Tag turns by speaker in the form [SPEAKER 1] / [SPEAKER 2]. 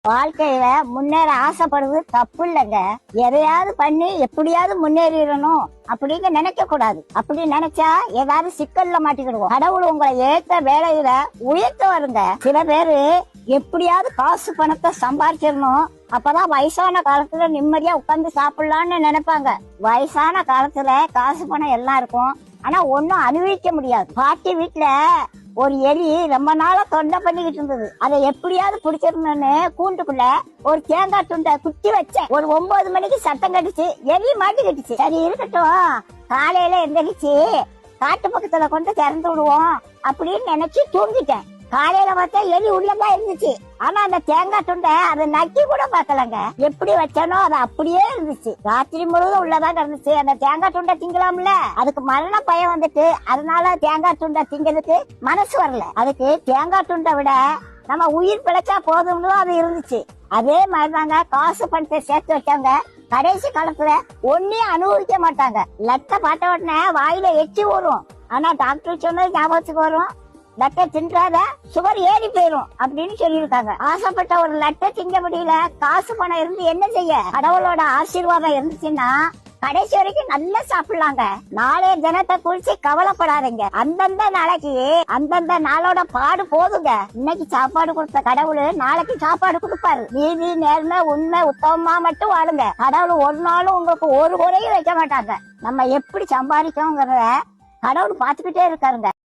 [SPEAKER 1] வாழ்க்கையில முன்னேற ஆசைப்படுறது தப்பு இல்லைங்க. எதையாவது பண்ணி எப்படியாவது முன்னேறிடணும் அப்படின்னு நினைக்க கூடாது. அப்படி நினைச்சா ஏதாவது சிக்கல்ல மாட்டிக்கிடுவோம். கடவுள் உங்களை ஏத்த வேலையில உயர்த்த வருங்க. சில பேரு எப்படியாவது காசு பணத்தை சம்பாதிச்சிடணும், அப்பதான் வயசான காலத்துல நிம்மதியா உட்கார்ந்து சாப்பிடலாம்னு நினைப்பாங்க. வயசான காலத்துல காசு பணம் எல்லாம் இருக்கும், ஆனா ஒன்னும் அனுபவிக்க முடியாது. பாட்டி வீட்டுல ஒரு எலி ரொம்ப நாளா தொண்டை பண்ணிக்கிட்டு இருந்தது. அதை எப்படியாவது பிடிச்சிருந்தோன்னு கூண்டுக்குள்ள ஒரு தேங்காய் துண்டை குத்தி வச்சேன். ஒரு 9 மணிக்கு சத்தம் கட்டுச்சு, எலி மாட்டிக்கிட்டுச்சு. சரி இருக்கட்டும், காலையில எந்திரிச்சு காட்டு பக்கத்துல கொண்டு திறந்து விடுவோம் அப்படின்னு நினைச்சு தூங்கிட்டேன். காலையில பார்த்தா எலி உள்ளதான் இருந்துச்சு. ஆனா அந்த தேங்காய் துண்டை அதை நக்கி கூட பாக்கலங்க. எப்படி வச்சானோ அது அப்படியே இருந்துச்சு. ராத்திரி முழுவதும் உள்ளதான் இருந்துச்சு. அந்த தேங்காய் துண்டை திங்கலாம்ல, அதுக்கு மரண பயம் வந்துட்டு அதனால தேங்காய் துண்டை திங்கிறதுக்கு மனசு வரல. அதுக்கு தேங்காய் துண்டை விட நம்ம உயிர் பிழைச்சா போதும்னு அது இருந்துச்சு. அதே மாதிரிதாங்க காசு பணத்தை சேர்த்து வச்சாங்க கடைசி காலத்துல ஒன்னையும் அனுபவிக்க மாட்டாங்க. லட்ட பாட்ட உடனே வாயில எச்சி வரும், ஆனா டாக்டர் சொன்னது ஞாபகத்துக்கு வரும், லட்டை தின்றாத சுகர் ஏறி போயிரும் அப்படின்னு சொல்லியிருக்காங்க. ஆசைப்பட்ட ஒரு லட்டை திங்க முடியல, காசு பணம் இருந்து என்ன செய்ய? கடவுளோட ஆசீர்வாதம் இருந்துச்சுன்னா கடைசி வரைக்கும் நல்லா சாப்பிடலாங்க. நாளைய தினத்தை குறிச்சு கவலைப்படாதீங்க. அந்தந்த நாளைக்கு அந்தந்த நாளோட பாடு போதுங்க. இன்னைக்கு சாப்பாடு கொடுத்த கடவுள் நாளைக்கு சாப்பாடு கொடுப்பாரு. நீதி நேர்மை உண்மை உத்தமமா மட்டும் வாழுங்க. கடவுள் ஒரு நாளும் உங்களுக்கு ஒரு குறையும் வைக்க மாட்டாங்க. நம்ம எப்படி சம்பாதிக்கோங்கிறத கடவுள் பாத்துக்கிட்டே இருக்காருங்க.